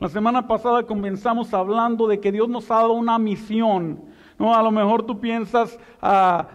La semana pasada comenzamos hablando de que Dios nos ha dado una misión, ¿no? A lo mejor tú piensas,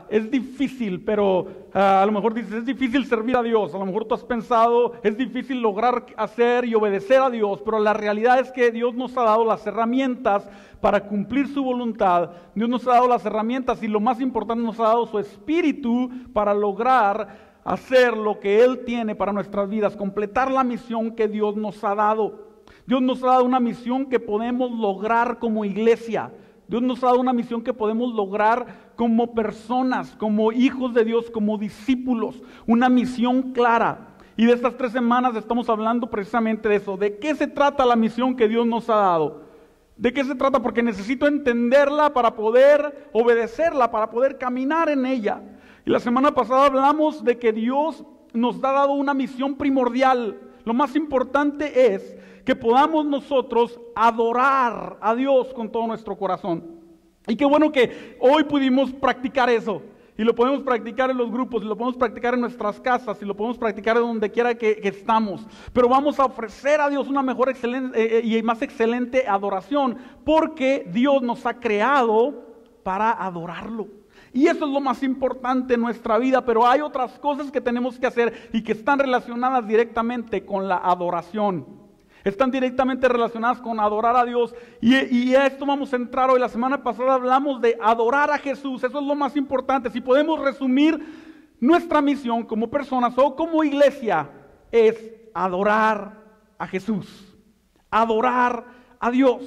es difícil, pero a lo mejor dices, es difícil servir a Dios. A lo mejor tú has pensado, es difícil lograr hacer y obedecer a Dios, pero la realidad es que Dios nos ha dado las herramientas para cumplir su voluntad. Dios nos ha dado las herramientas y lo más importante, nos ha dado su espíritu para lograr hacer lo que Él tiene para nuestras vidas, completar la misión que Dios nos ha dado. Dios nos ha dado una misión que podemos lograr como iglesia. Dios nos ha dado una misión que podemos lograr como personas, como hijos de Dios, como discípulos. Una misión clara. Y de estas 3 semanas estamos hablando precisamente de eso. ¿De qué se trata la misión que Dios nos ha dado? ¿De qué se trata? Porque necesito entenderla para poder obedecerla, para poder caminar en ella. Y la semana pasada hablamos de que Dios nos ha dado una misión primordial. Lo más importante es que podamos nosotros adorar a Dios con todo nuestro corazón. Y qué bueno que hoy pudimos practicar eso. Y lo podemos practicar en los grupos, y lo podemos practicar en nuestras casas, y lo podemos practicar en donde quiera que estamos. Pero vamos a ofrecer a Dios una mejor y más excelente adoración, porque Dios nos ha creado para adorarlo. Y eso es lo más importante en nuestra vida, pero hay otras cosas que tenemos que hacer y que están relacionadas directamente con la adoración. Están directamente relacionadas con adorar a Dios. Y a esto vamos a entrar hoy. La semana pasada hablamos de adorar a Jesús. Eso es lo más importante. Si podemos resumir nuestra misión como personas o como iglesia, es adorar a Jesús. Adorar a Dios.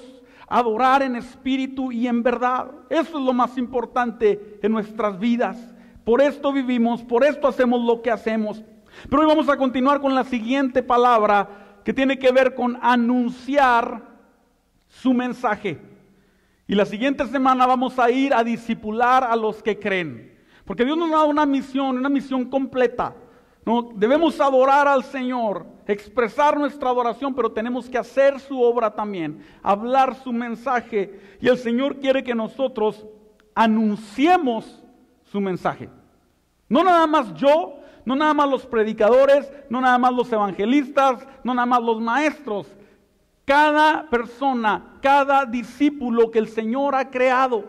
Adorar en espíritu y en verdad. Eso es lo más importante en nuestras vidas. Por esto vivimos, por esto hacemos lo que hacemos. Pero hoy vamos a continuar con la siguiente palabra, que tiene que ver con anunciar su mensaje. Y la siguiente semana vamos a ir a discipular a los que creen. Porque Dios nos da una misión completa, ¿no? Debemos adorar al Señor, expresar nuestra adoración, pero tenemos que hacer su obra también, hablar su mensaje. Y el Señor quiere que nosotros anunciemos su mensaje. No nada más yo, no nada más los predicadores, no nada más los evangelistas, no nada más los maestros. Cada persona, cada discípulo que el Señor ha creado,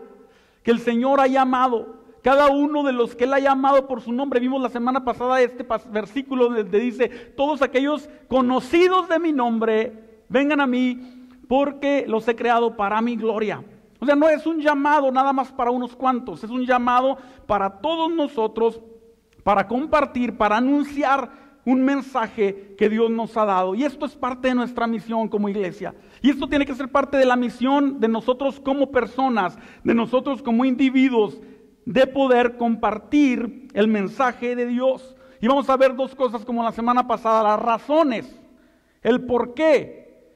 que el Señor ha llamado, cada uno de los que Él ha llamado por su nombre. Vimos la semana pasada este versículo donde dice, todos aquellos conocidos de mi nombre, vengan a mí porque los he creado para mi gloria. O sea, no es un llamado nada más para unos cuantos, es un llamado para todos nosotros, para compartir, para anunciar un mensaje que Dios nos ha dado. Y esto es parte de nuestra misión como iglesia. Y esto tiene que ser parte de la misión de nosotros como personas, de nosotros como individuos, de poder compartir el mensaje de Dios. Y vamos a ver 2 cosas como la semana pasada, las razones, el por qué.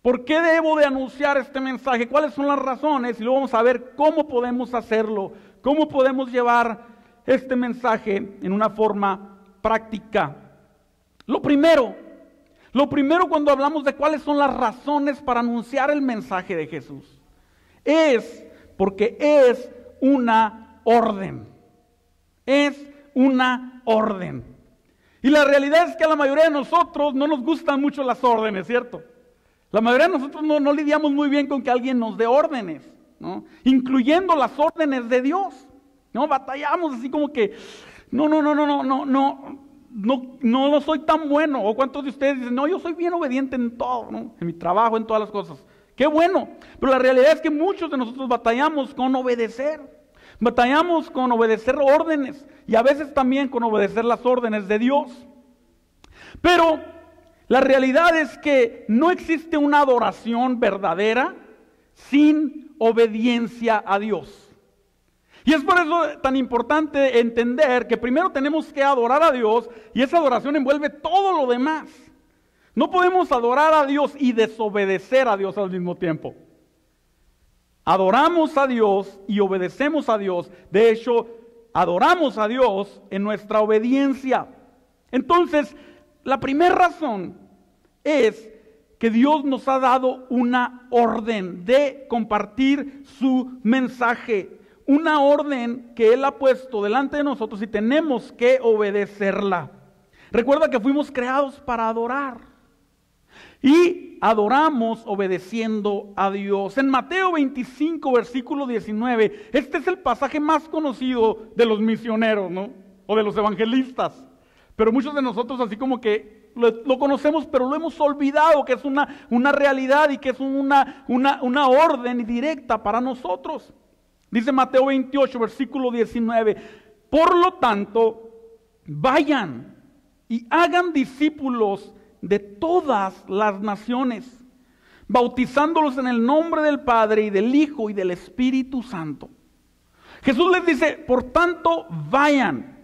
¿Por qué debo de anunciar este mensaje? ¿Cuáles son las razones? Y luego vamos a ver cómo podemos hacerlo, cómo podemos llevar este mensaje en una forma práctica. Lo primero cuando hablamos de cuáles son las razones para anunciar el mensaje de Jesús, es porque es una orden. Es una orden. Y la realidad es que a la mayoría de nosotros no nos gustan mucho las órdenes, ¿cierto? La mayoría de nosotros no lidiamos muy bien con que alguien nos dé órdenes, ¿no? Incluyendo las órdenes de Dios. No, batallamos así como que, no soy tan bueno. O cuántos de ustedes dicen, no, yo soy bien obediente en todo, ¿no? En mi trabajo, en todas las cosas. Qué bueno, pero la realidad es que muchos de nosotros batallamos con obedecer. Batallamos con obedecer órdenes y a veces también con obedecer las órdenes de Dios. Pero la realidad es que no existe una adoración verdadera sin obediencia a Dios. Y es por eso tan importante entender que primero tenemos que adorar a Dios y esa adoración envuelve todo lo demás. No podemos adorar a Dios y desobedecer a Dios al mismo tiempo. Adoramos a Dios y obedecemos a Dios. De hecho, adoramos a Dios en nuestra obediencia. Entonces, la primera razón es que Dios nos ha dado una orden de compartir su mensaje. Una orden que Él ha puesto delante de nosotros y tenemos que obedecerla. Recuerda que fuimos creados para adorar. Y adoramos obedeciendo a Dios. En Mateo 25, versículo 19, este es el pasaje más conocido de los misioneros, ¿no? O de los evangelistas. Pero muchos de nosotros así como que lo conocemos, pero lo hemos olvidado, que es una realidad y que es una orden directa para nosotros. Dice Mateo 28, versículo 19, por lo tanto, vayan y hagan discípulos de todas las naciones, bautizándolos en el nombre del Padre y del Hijo y del Espíritu Santo. Jesús les dice, por tanto, vayan.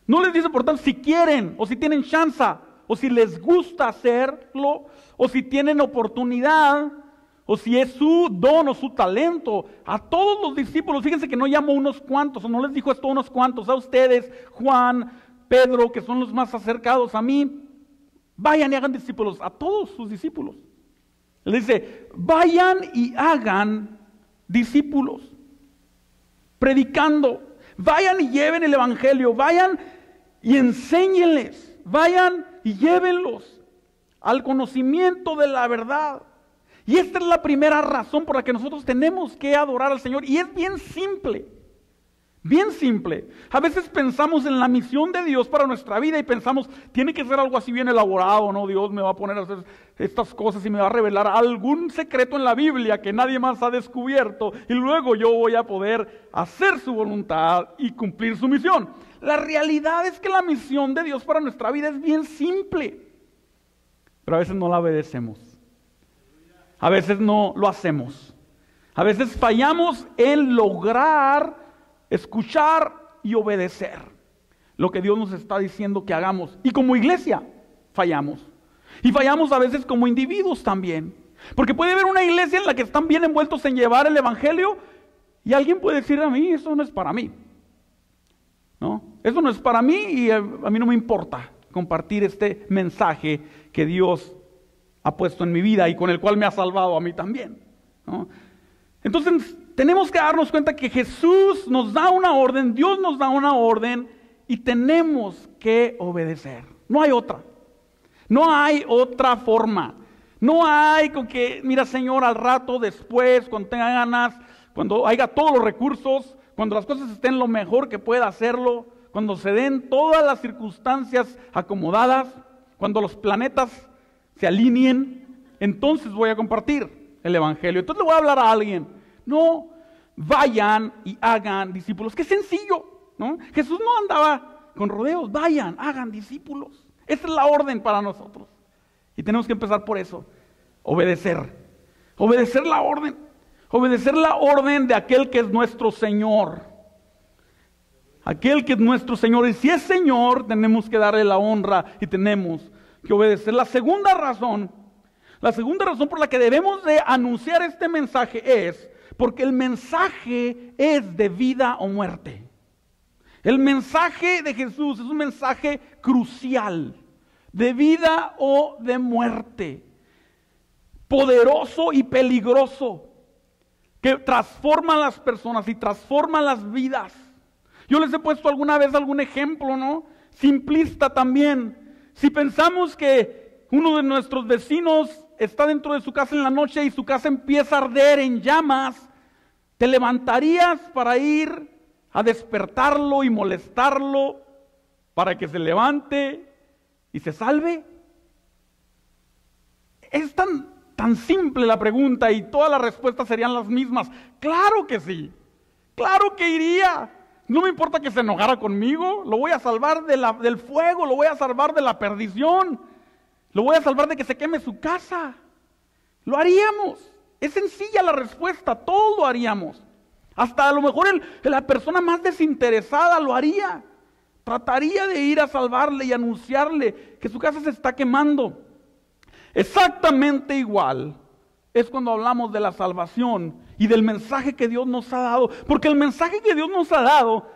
No les dice, por tanto, si quieren o si tienen chance o si les gusta hacerlo o si tienen oportunidad o si es su don o su talento. A todos los discípulos, fíjense que no llamó unos cuantos, o no les dijo esto a unos cuantos, a ustedes, Juan, Pedro, que son los más acercados a mí. Vayan y hagan discípulos, a todos sus discípulos. Él dice, vayan y hagan discípulos, predicando, vayan y lleven el evangelio, vayan y enséñenles, vayan y llévenlos al conocimiento de la verdad. Y esta es la primera razón por la que nosotros tenemos que adorar al Señor, y es bien simple. Bien simple. A veces pensamos en la misión de Dios para nuestra vida y pensamos, tiene que ser algo así bien elaborado, ¿no? Dios me va a poner a hacer estas cosas y me va a revelar algún secreto en la Biblia que nadie más ha descubierto y luego yo voy a poder hacer su voluntad y cumplir su misión. La realidad es que la misión de Dios para nuestra vida es bien simple, pero a veces no la obedecemos. A veces no lo hacemos. A veces fallamos en lograr escuchar y obedecer lo que Dios nos está diciendo que hagamos. Y como iglesia fallamos. Y fallamos a veces como individuos también. Porque puede haber una iglesia en la que están bien envueltos en llevar el evangelio y alguien puede decir a mí, eso no es para mí. ¿No? Eso no es para mí y a mí no me importa compartir este mensaje que Dios ha puesto en mi vida y con el cual me ha salvado a mí también, ¿no? Entonces tenemos que darnos cuenta que Jesús nos da una orden, Dios nos da una orden y tenemos que obedecer. No hay otra. No hay otra forma. No hay con que, mira Señor, al rato, después, cuando tenga ganas, cuando haya todos los recursos, cuando las cosas estén lo mejor que pueda hacerlo, cuando se den todas las circunstancias acomodadas, cuando los planetas se alineen, entonces voy a compartir el evangelio. Entonces le voy a hablar a alguien. No, vayan y hagan discípulos. Qué sencillo, ¿no? Jesús no andaba con rodeos. Vayan, hagan discípulos. Esa es la orden para nosotros. Y tenemos que empezar por eso. Obedecer. Obedecer la orden. Obedecer la orden de aquel que es nuestro Señor. Aquel que es nuestro Señor. Y si es Señor, tenemos que darle la honra y tenemos que obedecer. La segunda razón por la que debemos de anunciar este mensaje es porque el mensaje es de vida o muerte. El mensaje de Jesús es un mensaje crucial, de vida o de muerte, poderoso y peligroso, que transforma a las personas y transforma las vidas. Yo les he puesto alguna vez algún ejemplo, ¿no? Simplista también. Si pensamos que uno de nuestros vecinos está dentro de su casa en la noche y su casa empieza a arder en llamas, ¿te levantarías para ir a despertarlo y molestarlo para que se levante y se salve? Es tan simple la pregunta y todas las respuestas serían las mismas. Claro que sí, claro que iría. No me importa que se enojara conmigo, lo voy a salvar del fuego, lo voy a salvar de la perdición, lo voy a salvar de que se queme su casa. Lo haríamos. Es sencilla la respuesta, todos lo haríamos. Hasta a lo mejor la persona más desinteresada lo haría. Trataría de ir a salvarle y anunciarle que su casa se está quemando. Exactamente igual es cuando hablamos de la salvación y del mensaje que Dios nos ha dado. Porque el mensaje que Dios nos ha dado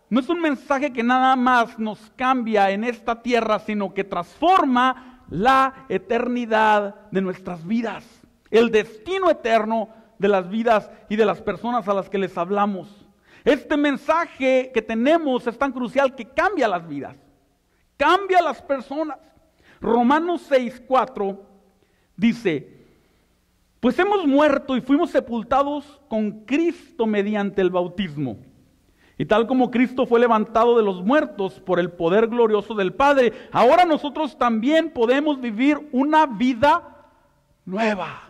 no es un mensaje que nada más nos cambia en esta tierra, sino que transforma la eternidad de nuestras vidas. El destino eterno de las vidas y de las personas a las que les hablamos. Este mensaje que tenemos es tan crucial que cambia las vidas, cambia a las personas. Romanos 6:4 dice: pues hemos muerto y fuimos sepultados con Cristo mediante el bautismo. Y tal como Cristo fue levantado de los muertos por el poder glorioso del Padre, ahora nosotros también podemos vivir una vida nueva.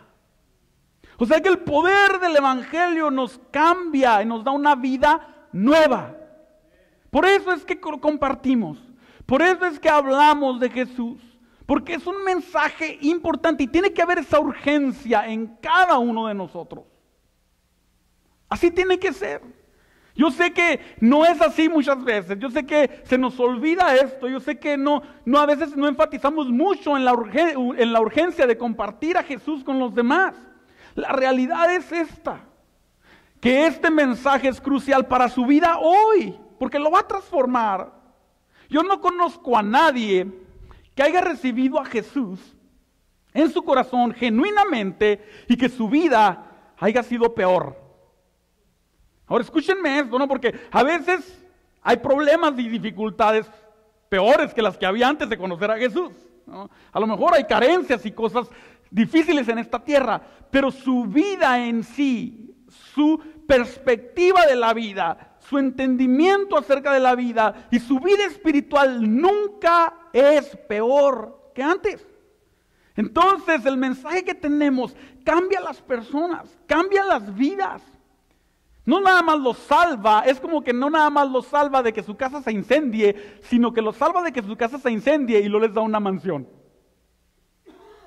O sea que el poder del Evangelio nos cambia y nos da una vida nueva. Por eso es que compartimos, por eso es que hablamos de Jesús. Porque es un mensaje importante y tiene que haber esa urgencia en cada uno de nosotros. Así tiene que ser. Yo sé que no es así muchas veces. Yo sé que se nos olvida esto. Yo sé que a veces no enfatizamos mucho en la urgencia de compartir a Jesús con los demás. La realidad es esta: que este mensaje es crucial para su vida hoy, porque lo va a transformar. Yo no conozco a nadie que haya recibido a Jesús en su corazón genuinamente y que su vida haya sido peor. Ahora escúchenme esto, ¿no? Porque a veces hay problemas y dificultades peores que las que había antes de conocer a Jesús, ¿no? A lo mejor hay carencias y cosas difíciles en esta tierra, pero su vida en sí, su perspectiva de la vida, su entendimiento acerca de la vida y su vida espiritual nunca es peor que antes. Entonces el mensaje que tenemos cambia a las personas, cambia las vidas. No nada más los salva, es como que no nada más los salva de que su casa se incendie, sino que los salva de que su casa se incendie y luego les da una mansión.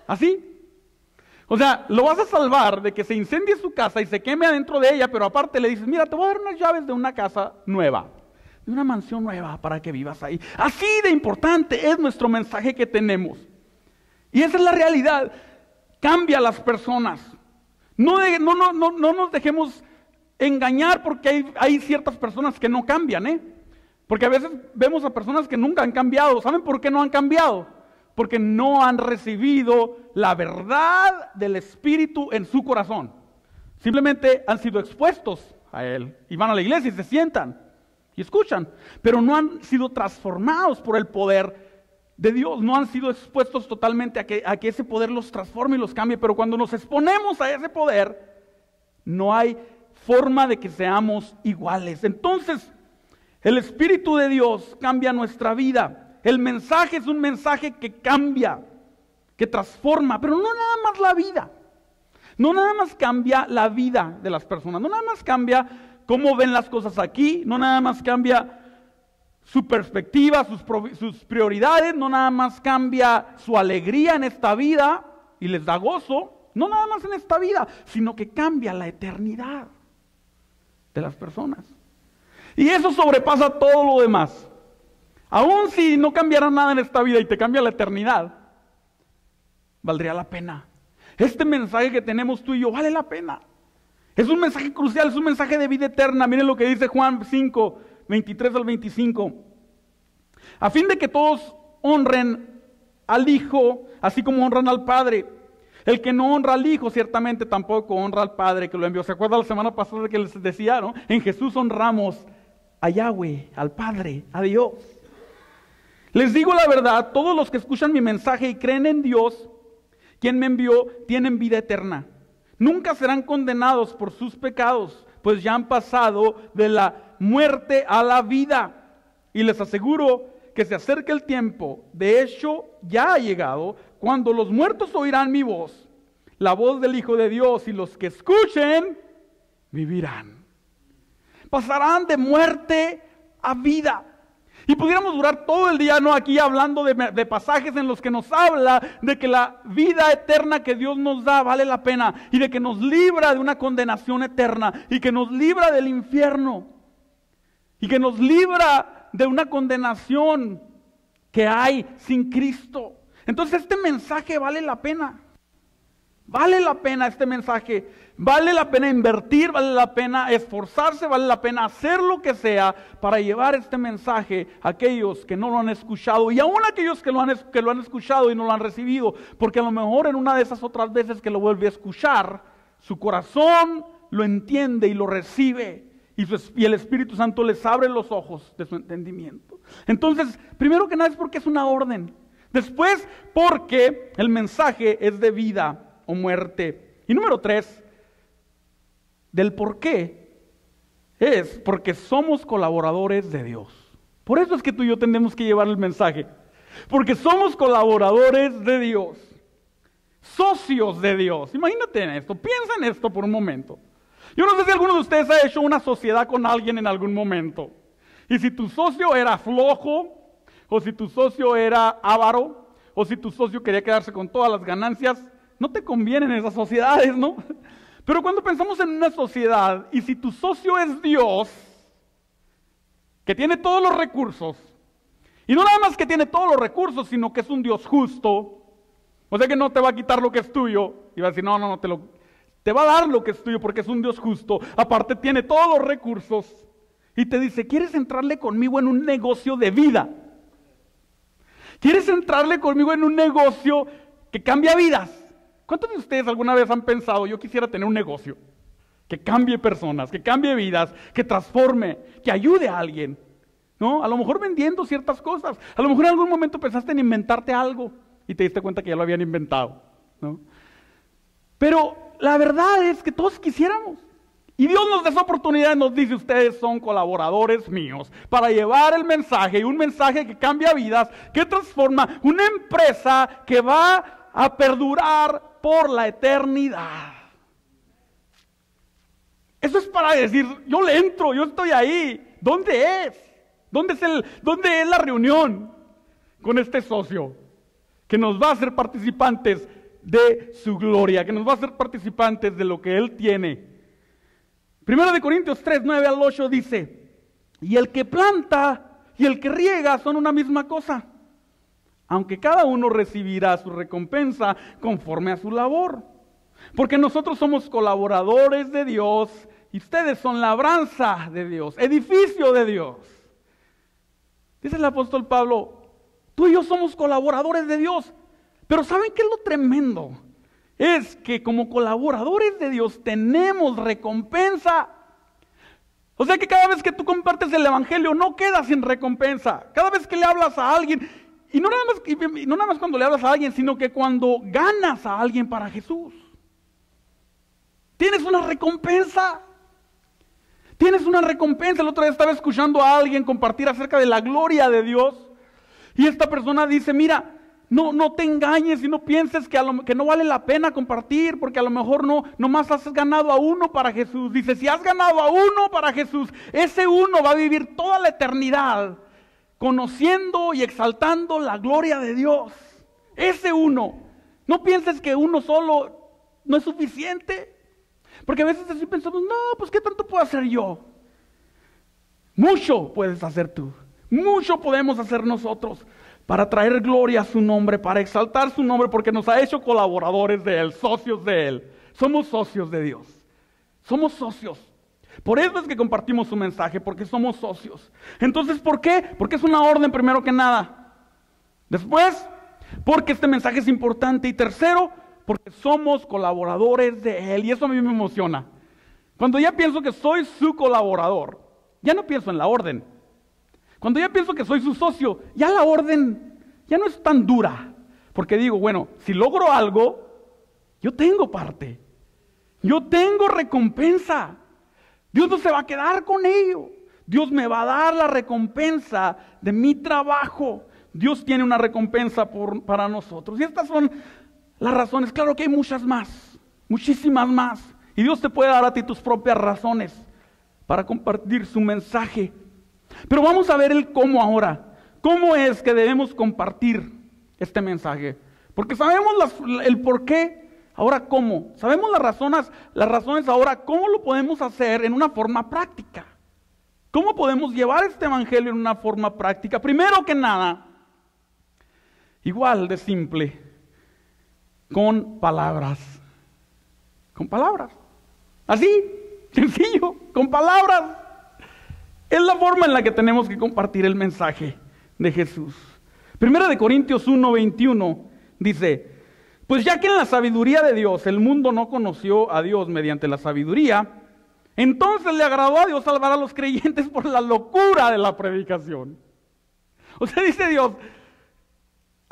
¿Así? O sea, lo vas a salvar de que se incendie su casa y se queme adentro de ella, pero aparte le dices: mira, te voy a dar unas llaves de una casa nueva, de una mansión nueva para que vivas ahí. Así de importante es nuestro mensaje que tenemos. Y esa es la realidad. Cambia a las personas. No nos dejemos engañar porque hay ciertas personas que no cambian, Porque a veces vemos a personas que nunca han cambiado. ¿Saben por qué no han cambiado? Porque no han recibido la verdad del Espíritu en su corazón. Simplemente han sido expuestos a Él. Y van a la iglesia y se sientan y escuchan. Pero no han sido transformados por el poder de Dios. No han sido expuestos totalmente a que ese poder los transforme y los cambie. Pero cuando nos exponemos a ese poder, no hay forma de que seamos iguales. Entonces, el Espíritu de Dios cambia nuestra vida. El mensaje es un mensaje que cambia, que transforma, pero no nada más la vida. No nada más cambia la vida de las personas, no nada más cambia cómo ven las cosas aquí, no nada más cambia su perspectiva, sus prioridades, no nada más cambia su alegría en esta vida y les da gozo, no nada más en esta vida, sino que cambia la eternidad de las personas. Y eso sobrepasa todo lo demás. Aún si no cambiara nada en esta vida y te cambia la eternidad, valdría la pena. Este mensaje que tenemos tú y yo vale la pena. Es un mensaje crucial, es un mensaje de vida eterna. Miren lo que dice Juan 5, 23 al 25. A fin de que todos honren al Hijo, así como honran al Padre. El que no honra al Hijo, ciertamente tampoco honra al Padre que lo envió. ¿Se acuerdan la semana pasada que les decía, no? En Jesús honramos a Yahweh, al Padre, a Dios. Les digo la verdad, todos los que escuchan mi mensaje y creen en Dios, quien me envió, tienen vida eterna. Nunca serán condenados por sus pecados, pues ya han pasado de la muerte a la vida. Y les aseguro que se acerca el tiempo, de hecho ya ha llegado, cuando los muertos oirán mi voz, la voz del Hijo de Dios, y los que escuchen, vivirán. Pasarán de muerte a vida. Y pudiéramos durar todo el día, ¿no?, aquí hablando de pasajes en los que nos habla de que la vida eterna que Dios nos da vale la pena, y de que nos libra de una condenación eterna, y que nos libra del infierno, y que nos libra de una condenación que hay sin Cristo. Entonces este mensaje vale la pena. Vale la pena este mensaje, vale la pena invertir, vale la pena esforzarse, vale la pena hacer lo que sea para llevar este mensaje a aquellos que no lo han escuchado, y aún a aquellos que lo han escuchado y no lo han recibido, porque a lo mejor en una de esas otras veces que lo vuelve a escuchar, su corazón lo entiende y lo recibe, y el Espíritu Santo les abre los ojos de su entendimiento. Entonces, primero que nada es porque es una orden. Después, porque el mensaje es de vida o muerte. Y número 3, del por qué, es porque somos colaboradores de Dios. Por eso es que tú y yo tenemos que llevar el mensaje. Porque somos colaboradores de Dios. Socios de Dios. Imagínate en esto, piensa en esto por un momento. Yo no sé si alguno de ustedes ha hecho una sociedad con alguien en algún momento. Y si tu socio era flojo, o si tu socio era avaro, o si tu socio quería quedarse con todas las ganancias, no te convienen esas sociedades, ¿no? Pero cuando pensamos en una sociedad, y si tu socio es Dios, que tiene todos los recursos, y no nada más que tiene todos los recursos, sino que es un Dios justo, o sea que no te va a quitar lo que es tuyo, y va a decir, no, te va a dar lo que es tuyo porque es un Dios justo, aparte tiene todos los recursos, y te dice, ¿quieres entrarle conmigo en un negocio de vida? ¿Quieres entrarle conmigo en un negocio que cambia vidas? ¿Cuántos de ustedes alguna vez han pensado, yo quisiera tener un negocio que cambie personas, que cambie vidas, que transforme, que ayude a alguien? ¿No? A lo mejor vendiendo ciertas cosas. A lo mejor en algún momento pensaste en inventarte algo y te diste cuenta que ya lo habían inventado, ¿no? Pero la verdad es que todos quisiéramos. Y Dios nos da esa oportunidad y nos dice, ustedes son colaboradores míos para llevar el mensaje, y un mensaje que cambia vidas, que transforma, una empresa que va a perdurar por la eternidad. Eso es para decir, yo le entro, yo estoy ahí. ¿Dónde es? ¿Dónde es la reunión con este socio que nos va a hacer participantes de su gloria, que nos va a hacer participantes de lo que Él tiene? 1 Corintios 3, 9 al 8 dice, y el que planta y el que riega son una misma cosa, aunque cada uno recibirá su recompensa conforme a su labor. Porque nosotros somos colaboradores de Dios y ustedes son labranza de Dios, edificio de Dios. Dice el apóstol Pablo, tú y yo somos colaboradores de Dios, pero ¿saben qué es lo tremendo? Es que como colaboradores de Dios tenemos recompensa. O sea que cada vez que tú compartes el evangelio no quedas sin recompensa. Cada vez que le hablas a alguien, y no nada más cuando le hablas a alguien, sino que cuando ganas a alguien para Jesús, tienes una recompensa. Tienes una recompensa. El otro día estaba escuchando a alguien compartir acerca de la gloria de Dios, y esta persona dice, mira, no te engañes y no pienses que no vale la pena compartir, porque a lo mejor nomás has ganado a uno para Jesús. Dice, si has ganado a uno para Jesús, ese uno va a vivir toda la eternidad conociendo y exaltando la gloria de Dios. Ese uno. No pienses que uno solo no es suficiente, porque a veces así pensamos, no, pues ¿qué tanto puedo hacer yo? Mucho puedes hacer tú, mucho podemos hacer nosotros para traer gloria a su nombre, para exaltar su nombre, porque nos ha hecho colaboradores de Él, socios de Él. Somos socios de Dios. Somos socios. Por eso es que compartimos su mensaje, porque somos socios. Entonces, ¿por qué? Porque es una orden primero que nada. Después, porque este mensaje es importante. Y tercero, porque somos colaboradores de Él. Y eso a mí me emociona. Cuando ya pienso que soy su colaborador, ya no pienso en la orden. Cuando ya pienso que soy su socio, ya la orden ya no es tan dura. Porque digo, bueno, si logro algo, yo tengo parte. Yo tengo recompensa. Dios no se va a quedar con ello. Dios me va a dar la recompensa de mi trabajo. Dios tiene una recompensa para nosotros. Y estas son las razones. Claro que hay muchas más, muchísimas más. Y Dios te puede dar a ti tus propias razones para compartir su mensaje. Pero vamos a ver el cómo ahora. ¿Cómo es que debemos compartir este mensaje? Porque sabemos el por qué, ahora cómo. Sabemos las razones ahora, cómo lo podemos hacer en una forma práctica. ¿Cómo podemos llevar este evangelio en una forma práctica? Primero que nada, igual de simple, con palabras. Con palabras. Así, sencillo, con palabras. Es la forma en la que tenemos que compartir el mensaje de Jesús. 1 Corintios 1:21 dice, pues ya que en la sabiduría de Dios el mundo no conoció a Dios mediante la sabiduría, entonces le agradó a Dios salvar a los creyentes por la locura de la predicación. O sea, dice Dios,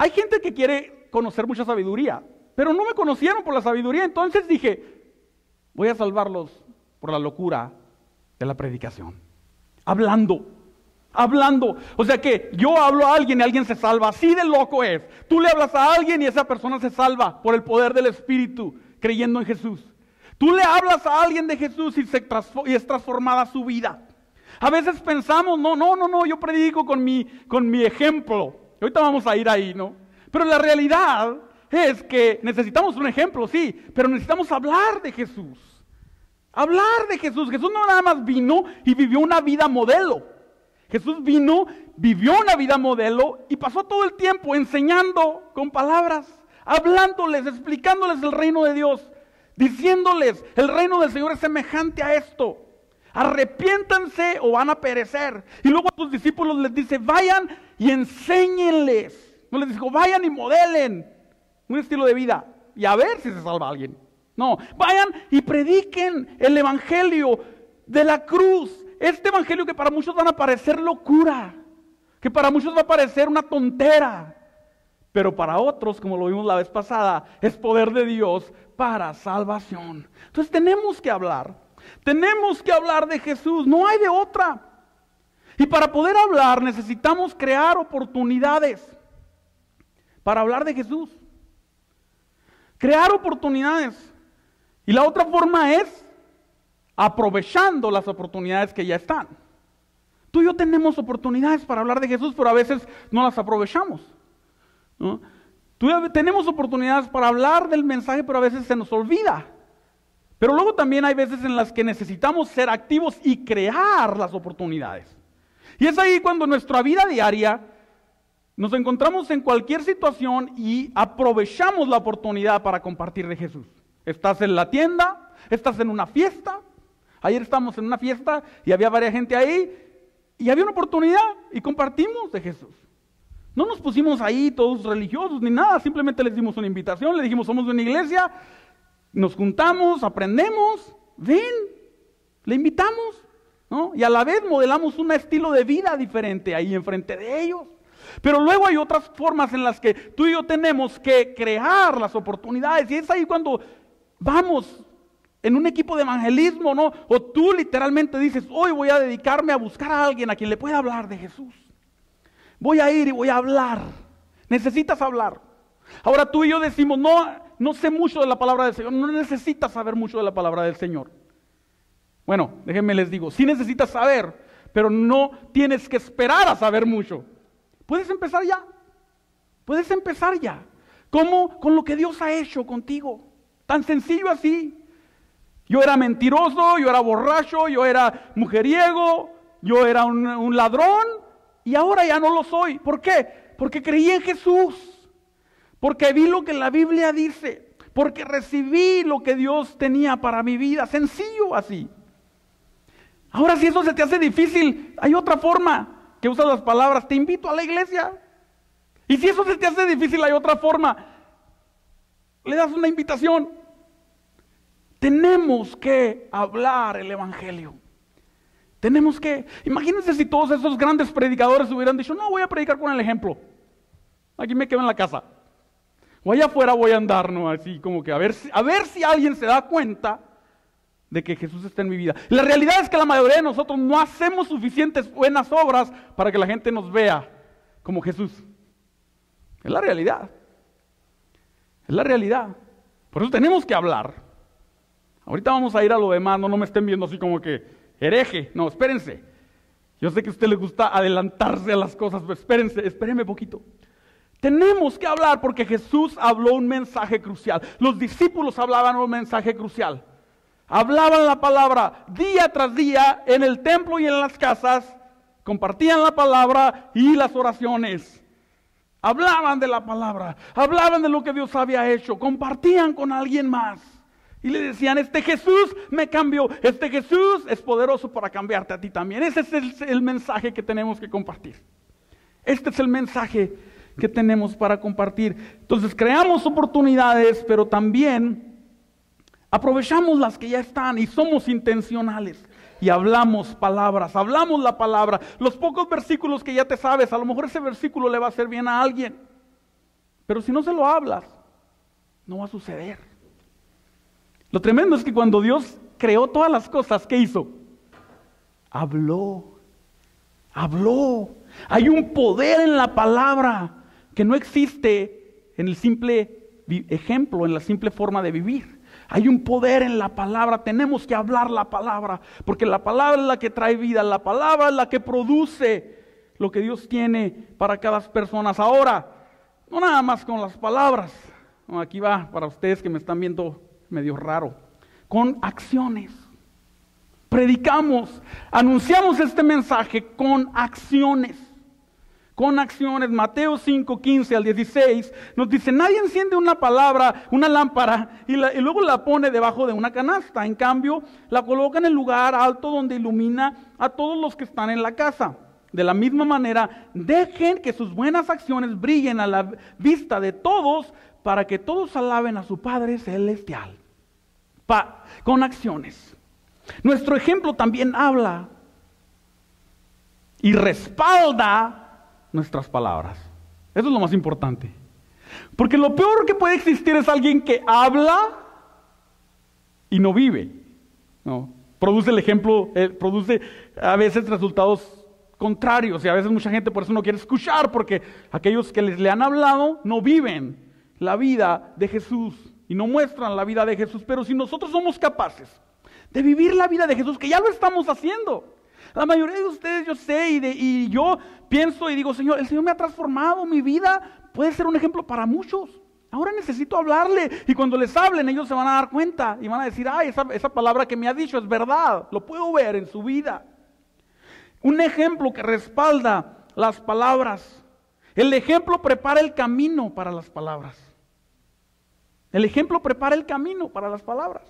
hay gente que quiere conocer mucha sabiduría, pero no me conocieron por la sabiduría, entonces dije, voy a salvarlos por la locura de la predicación. Hablando. O sea que yo hablo a alguien y alguien se salva, así de loco es. Tú le hablas a alguien y esa persona se salva por el poder del Espíritu, creyendo en Jesús. Tú le hablas a alguien de Jesús y es transformada su vida. A veces pensamos, no, yo predico con mi ejemplo. Ahorita vamos a ir ahí, ¿no? Pero la realidad es que necesitamos un ejemplo, sí, pero necesitamos hablar de Jesús. Hablar de Jesús. Jesús no nada más vino y vivió una vida modelo. Jesús vino, vivió una vida modelo y pasó todo el tiempo enseñando con palabras, hablándoles, explicándoles el reino de Dios, diciéndoles, el reino del Señor es semejante a esto. Arrepiéntanse o van a perecer. Y luego a sus discípulos les dice, vayan y enséñenles. No les dijo, vayan y modelen un estilo de vida y a ver si se salva alguien. No, vayan y prediquen el evangelio de la cruz. Este evangelio que para muchos van a parecer locura, que para muchos va a parecer una tontera, pero para otros, como lo vimos la vez pasada, es poder de Dios para salvación. Entonces tenemos que hablar de Jesús, no hay de otra. Y para poder hablar necesitamos crear oportunidades para hablar de Jesús. Crear oportunidades. Y la otra forma es aprovechando las oportunidades que ya están. Tú y yo tenemos oportunidades para hablar de Jesús, pero a veces no las aprovechamos, ¿no? Tenemos oportunidades para hablar del mensaje, pero a veces se nos olvida. Pero luego también hay veces en las que necesitamos ser activos y crear las oportunidades. Y es ahí cuando en nuestra vida diaria nos encontramos en cualquier situación y aprovechamos la oportunidad para compartir de Jesús. Estás en la tienda, estás en una fiesta. Ayer estábamos en una fiesta y había varias gente ahí y había una oportunidad y compartimos de Jesús. No nos pusimos ahí todos religiosos ni nada, simplemente les dimos una invitación, le dijimos somos de una iglesia, nos juntamos, aprendemos, ven, le invitamos, ¿no? Y a la vez modelamos un estilo de vida diferente ahí enfrente de ellos. Pero luego hay otras formas en las que tú y yo tenemos que crear las oportunidades y es ahí cuando vamos en un equipo de evangelismo, ¿no? O tú literalmente dices, hoy voy a dedicarme a buscar a alguien a quien le pueda hablar de Jesús. Voy a ir y voy a hablar. Necesitas hablar. Ahora tú y yo decimos, no sé mucho de la palabra del Señor. No necesitas saber mucho de la palabra del Señor. Bueno, déjenme les digo, sí necesitas saber, pero no tienes que esperar a saber mucho. Puedes empezar ya. Puedes empezar ya. ¿Cómo? Con lo que Dios ha hecho contigo. Tan sencillo así. Yo era mentiroso, yo era borracho, yo era mujeriego, yo era un ladrón y ahora ya no lo soy. ¿Por qué? Porque creí en Jesús, porque vi lo que la Biblia dice, porque recibí lo que Dios tenía para mi vida. Sencillo así. Ahora si eso se te hace difícil, hay otra forma que usas las palabras, te invito a la iglesia. Y si eso se te hace difícil, hay otra forma, le das una invitación. Tenemos que hablar el evangelio. Tenemos que, imagínense si todos esos grandes predicadores hubieran dicho, no, voy a predicar con el ejemplo. Aquí me quedo en la casa. O allá afuera voy a andar, ¿no? Así como que a ver si alguien se da cuenta de que Jesús está en mi vida. La realidad es que la mayoría de nosotros no hacemos suficientes buenas obras para que la gente nos vea como Jesús. Es la realidad. Es la realidad. Por eso tenemos que hablar. Ahorita vamos a ir a lo demás, no me estén viendo así como que hereje. No, espérense. Yo sé que a usted le gusta adelantarse a las cosas, pero espérenme poquito. Tenemos que hablar porque Jesús habló un mensaje crucial. Los discípulos hablaban un mensaje crucial. Hablaban la palabra día tras día en el templo y en las casas. Compartían la palabra y las oraciones. Hablaban de la palabra, hablaban de lo que Dios había hecho, compartían con alguien más. Y le decían, este Jesús me cambió, este Jesús es poderoso para cambiarte a ti también. Ese es el mensaje que tenemos que compartir. Este es el mensaje que tenemos para compartir. Entonces creamos oportunidades, pero también aprovechamos las que ya están y somos intencionales. Y hablamos palabras, hablamos la palabra. Los pocos versículos que ya te sabes, a lo mejor ese versículo le va a hacer bien a alguien. Pero si no se lo hablas, no va a suceder. Lo tremendo es que cuando Dios creó todas las cosas, ¿qué hizo? Habló. Hay un poder en la palabra que no existe en el simple ejemplo, en la simple forma de vivir. Hay un poder en la palabra. Tenemos que hablar la palabra, porque la palabra es la que trae vida, la palabra es la que produce lo que Dios tiene para cada persona. Ahora, no nada más con las palabras. No, aquí va para ustedes que me están viendo medio raro. Con acciones. Predicamos, anunciamos este mensaje con acciones. Con acciones. Mateo 5, 15 al 16 nos dice: nadie enciende una lámpara y luego la pone debajo de una canasta. En cambio, la coloca en el lugar alto donde ilumina a todos los que están en la casa. De la misma manera, dejen que sus buenas acciones brillen a la vista de todos, para que todos alaben a su Padre Celestial. Con acciones. Nuestro ejemplo también habla y respalda nuestras palabras. Eso es lo más importante. Porque lo peor que puede existir es alguien que habla y no vive. No. Produce el ejemplo, produce a veces resultados contrarios, y a veces mucha gente por eso no quiere escuchar, porque aquellos que le han hablado no viven la vida de Jesús y no muestran la vida de Jesús. Pero si nosotros somos capaces de vivir la vida de Jesús, que ya lo estamos haciendo, la mayoría de ustedes, yo sé, y yo pienso y digo: Señor, el Señor me ha transformado, mi vida puede ser un ejemplo para muchos. Ahora necesito hablarle, y cuando les hablen ellos se van a dar cuenta y van a decir: ay, esa palabra que me ha dicho es verdad, lo puedo ver en su vida. Un ejemplo que respalda las palabras. El ejemplo prepara el camino para las palabras. El ejemplo prepara el camino para las palabras.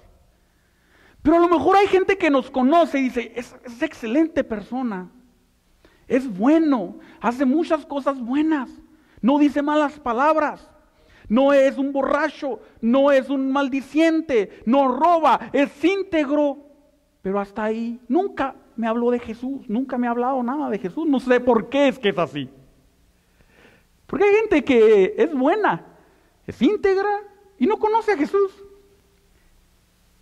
Pero a lo mejor hay gente que nos conoce y dice: es excelente persona, es bueno, hace muchas cosas buenas, no dice malas palabras, no es un borracho, no es un maldiciente, no roba, es íntegro. Pero hasta ahí nunca me habló de Jesús, nunca me ha hablado nada de Jesús. No sé por qué es que es así. Porque hay gente que es buena, es íntegra y no conoce a Jesús.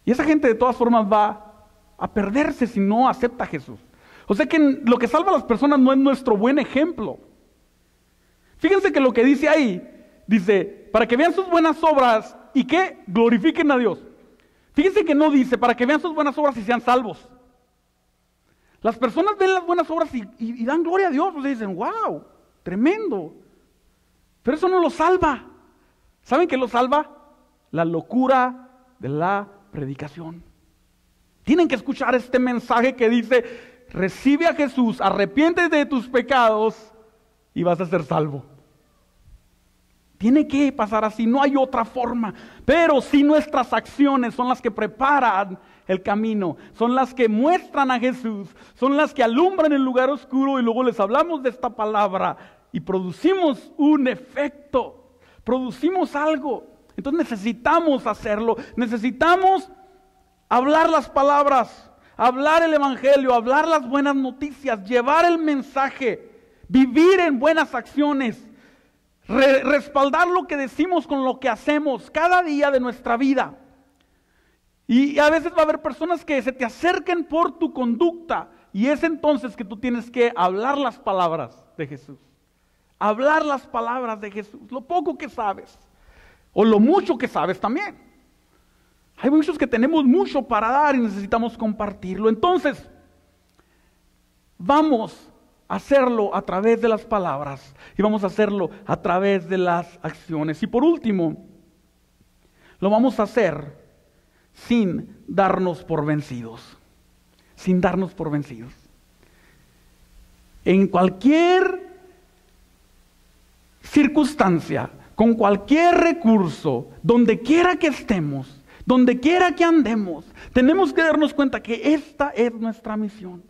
Y esa gente de todas formas va a perderse si no acepta a Jesús. O sea que lo que salva a las personas no es nuestro buen ejemplo. Fíjense que lo que dice ahí, dice: para que vean sus buenas obras y que glorifiquen a Dios. Fíjense que no dice para que vean sus buenas obras y sean salvos. Las personas ven las buenas obras y dan gloria a Dios. O sea, dicen: wow, tremendo. Pero eso no lo salva. ¿Saben qué lo salva? La locura de la predicación. Tienen que escuchar este mensaje que dice: recibe a Jesús, arrepiéntete de tus pecados y vas a ser salvo. Tiene que pasar así, no hay otra forma. Pero si nuestras acciones son las que preparan el camino, son las que muestran a Jesús, son las que alumbran el lugar oscuro, y luego les hablamos de esta palabra y producimos un efecto, producimos algo. Entonces necesitamos hacerlo, necesitamos hablar las palabras, hablar el evangelio, hablar las buenas noticias, llevar el mensaje, vivir en buenas acciones, respaldar lo que decimos con lo que hacemos cada día de nuestra vida. Y a veces va a haber personas que se te acerquen por tu conducta, y es entonces que tú tienes que hablar las palabras de Jesús. Hablar las palabras de Jesús, lo poco que sabes, o lo mucho que sabes también. Hay muchos que tenemos mucho para dar y necesitamos compartirlo. Entonces, vamos a hacerlo a través de las palabras y vamos a hacerlo a través de las acciones. Y por último, lo vamos a hacer sin darnos por vencidos. Sin darnos por vencidos. En cualquier circunstancia, con cualquier recurso, donde quiera que estemos, donde quiera que andemos, tenemos que darnos cuenta que esta es nuestra misión.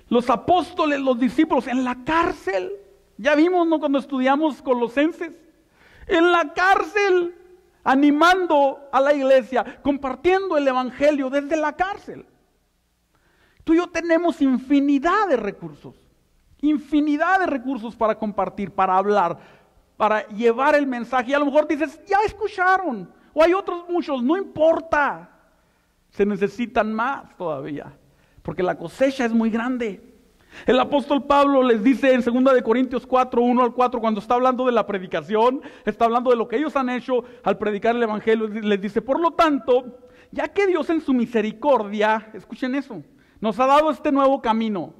Los apóstoles, los discípulos en la cárcel, ya vimos, ¿no?, cuando estudiamos Colosenses, en la cárcel, animando a la iglesia, compartiendo el evangelio desde la cárcel. Tú y yo tenemos infinidad de recursos para compartir, para hablar, para llevar el mensaje. Y a lo mejor dices, ya escucharon, o hay otros muchos, no importa. Se necesitan más todavía, porque la cosecha es muy grande. El apóstol Pablo les dice en 2 Corintios 4, 1 al 4, cuando está hablando de la predicación, está hablando de lo que ellos han hecho al predicar el evangelio, les dice, por lo tanto, ya que Dios en su misericordia, escuchen eso, nos ha dado este nuevo camino.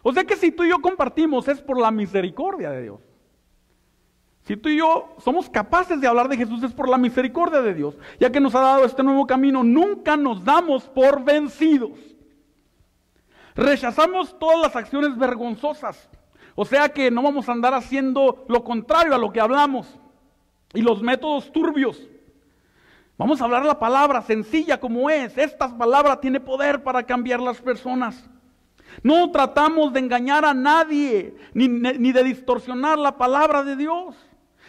O sea que si tú y yo compartimos es por la misericordia de Dios. Si tú y yo somos capaces de hablar de Jesús es por la misericordia de Dios. Ya que nos ha dado este nuevo camino, nunca nos damos por vencidos. Rechazamos todas las acciones vergonzosas. O sea que no vamos a andar haciendo lo contrario a lo que hablamos. Y los métodos turbios. Vamos a hablar la palabra sencilla como es. Esta palabra tiene poder para cambiar las personas. No tratamos de engañar a nadie, ni de distorsionar la palabra de Dios.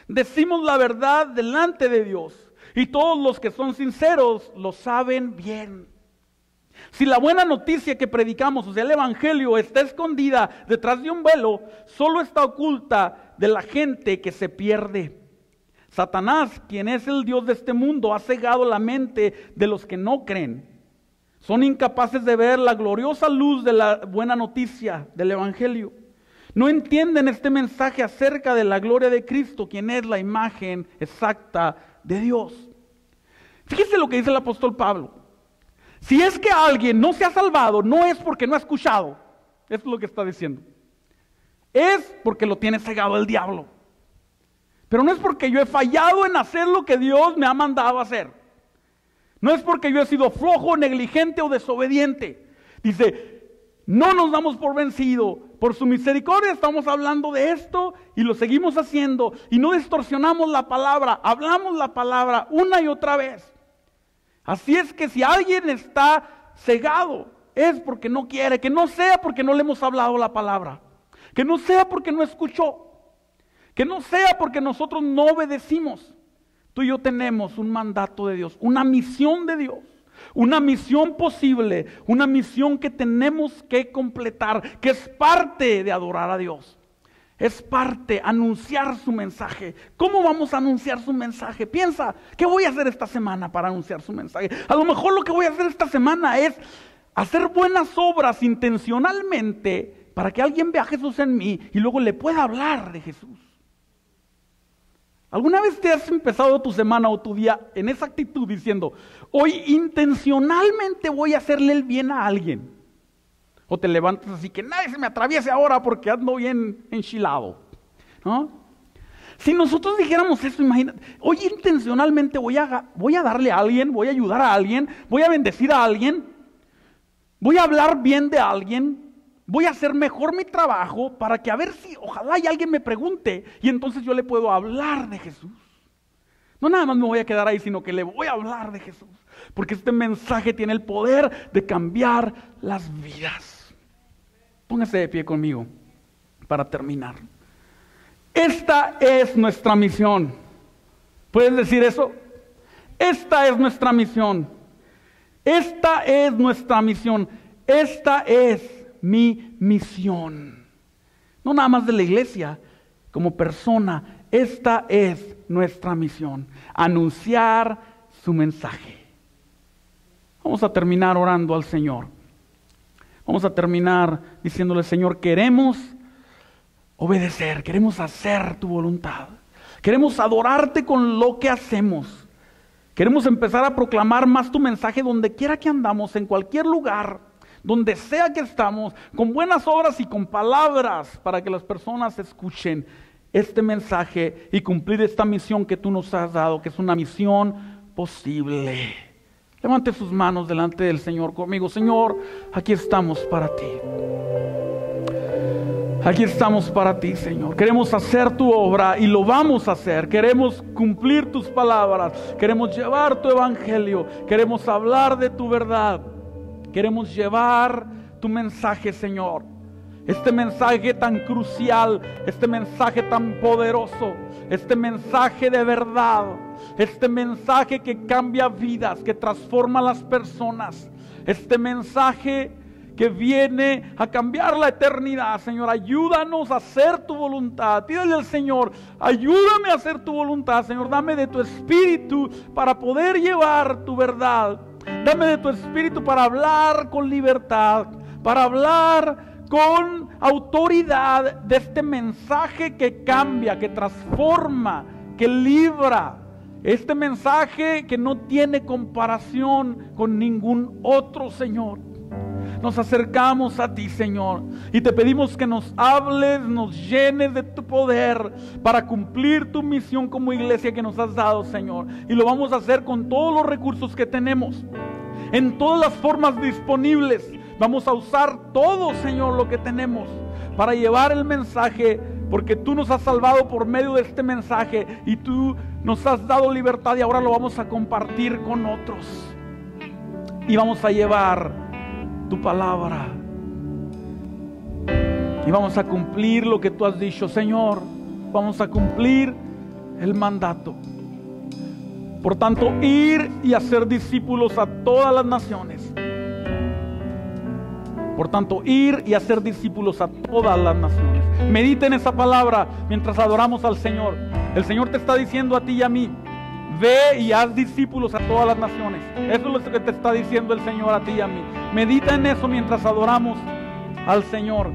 Decimos la verdad delante de Dios. Y todos los que son sinceros lo saben bien. Si la buena noticia que predicamos, o sea el evangelio, está escondida detrás de un velo, solo está oculta de la gente que se pierde. Satanás, quien es el Dios de este mundo, ha cegado la mente de los que no creen. Son incapaces de ver la gloriosa luz de la buena noticia del evangelio. No entienden este mensaje acerca de la gloria de Cristo, quien es la imagen exacta de Dios. Fíjense lo que dice el apóstol Pablo. Si es que alguien no se ha salvado, no es porque no ha escuchado. Eso es lo que está diciendo. Es porque lo tiene cegado el diablo. Pero no es porque yo he fallado en hacer lo que Dios me ha mandado hacer. No es porque yo he sido flojo, negligente o desobediente. Dice, no nos damos por vencido. Por su misericordia estamos hablando de esto y lo seguimos haciendo. Y no distorsionamos la palabra, hablamos la palabra una y otra vez. Así es que si alguien está cegado, es porque no quiere, que no sea porque no le hemos hablado la palabra, que no sea porque no escuchó, que no sea porque nosotros no obedecimos. Tú y yo tenemos un mandato de Dios, una misión de Dios, una misión posible, una misión que tenemos que completar, que es parte de adorar a Dios. Es parte, anunciar su mensaje. ¿Cómo vamos a anunciar su mensaje? Piensa, ¿qué voy a hacer esta semana para anunciar su mensaje? A lo mejor lo que voy a hacer esta semana es hacer buenas obras intencionalmente para que alguien vea a Jesús en mí y luego le pueda hablar de Jesús. ¿Alguna vez te has empezado tu semana o tu día en esa actitud diciendo, hoy intencionalmente voy a hacerle el bien a alguien? O te levantas así, que nadie se me atraviese ahora porque ando bien enchilado, ¿no? Si nosotros dijéramos eso, imagínate, hoy intencionalmente voy a darle a alguien, voy a ayudar a alguien, voy a bendecir a alguien, voy a hablar bien de alguien, voy a hacer mejor mi trabajo para que a ver si, ojalá y alguien me pregunte y entonces yo le puedo hablar de Jesús. No nada más me voy a quedar ahí, sino que le voy a hablar de Jesús, porque este mensaje tiene el poder de cambiar las vidas. Póngase de pie conmigo para terminar. Esta es nuestra misión. ¿Puedes decir eso? Esta es nuestra misión. Esta es nuestra misión. Esta es mi misión. No nada más de la iglesia, como persona. Esta es nuestra misión. Anunciar su mensaje. Vamos a terminar orando al Señor. Vamos a terminar diciéndole, Señor, queremos obedecer, queremos hacer tu voluntad. Queremos adorarte con lo que hacemos. Queremos empezar a proclamar más tu mensaje donde quiera que andamos, en cualquier lugar, donde sea que estamos, con buenas obras y con palabras para que las personas escuchen este mensaje y cumplir esta misión que tú nos has dado, que es una misión posible. Levante sus manos delante del Señor conmigo. Señor, aquí estamos para ti. Aquí estamos para ti, Señor. Queremos hacer tu obra y lo vamos a hacer. Queremos cumplir tus palabras. Queremos llevar tu evangelio. Queremos hablar de tu verdad. Queremos llevar tu mensaje, Señor. Este mensaje tan crucial, este mensaje tan poderoso, este mensaje de verdad, este mensaje que cambia vidas, que transforma a las personas, este mensaje que viene a cambiar la eternidad. Señor, ayúdanos a hacer tu voluntad. Pídale al Señor, ayúdame a hacer tu voluntad. Señor, dame de tu espíritu para poder llevar tu verdad. Dame de tu espíritu para hablar con libertad, para hablar con autoridad de este mensaje que cambia, que transforma, que libra. Este mensaje que no tiene comparación con ningún otro, Señor. Nos acercamos a ti, Señor, y te pedimos que nos hables, nos llenes de tu poder para cumplir tu misión como iglesia que nos has dado, Señor. Y lo vamos a hacer con todos los recursos que tenemos, en todas las formas disponibles. Vamos a usar todo, Señor, lo que tenemos para llevar el mensaje, porque tú nos has salvado por medio de este mensaje y tú nos has dado libertad, y ahora lo vamos a compartir con otros y vamos a llevar tu palabra y vamos a cumplir lo que tú has dicho, Señor. Vamos a cumplir el mandato. Por tanto, ir y hacer discípulos a todas las naciones. Por tanto, ir y hacer discípulos a todas las naciones. Medita en esa palabra mientras adoramos al Señor. El Señor te está diciendo a ti y a mí: ve y haz discípulos a todas las naciones. Eso es lo que te está diciendo el Señor a ti y a mí. Medita en eso mientras adoramos al Señor.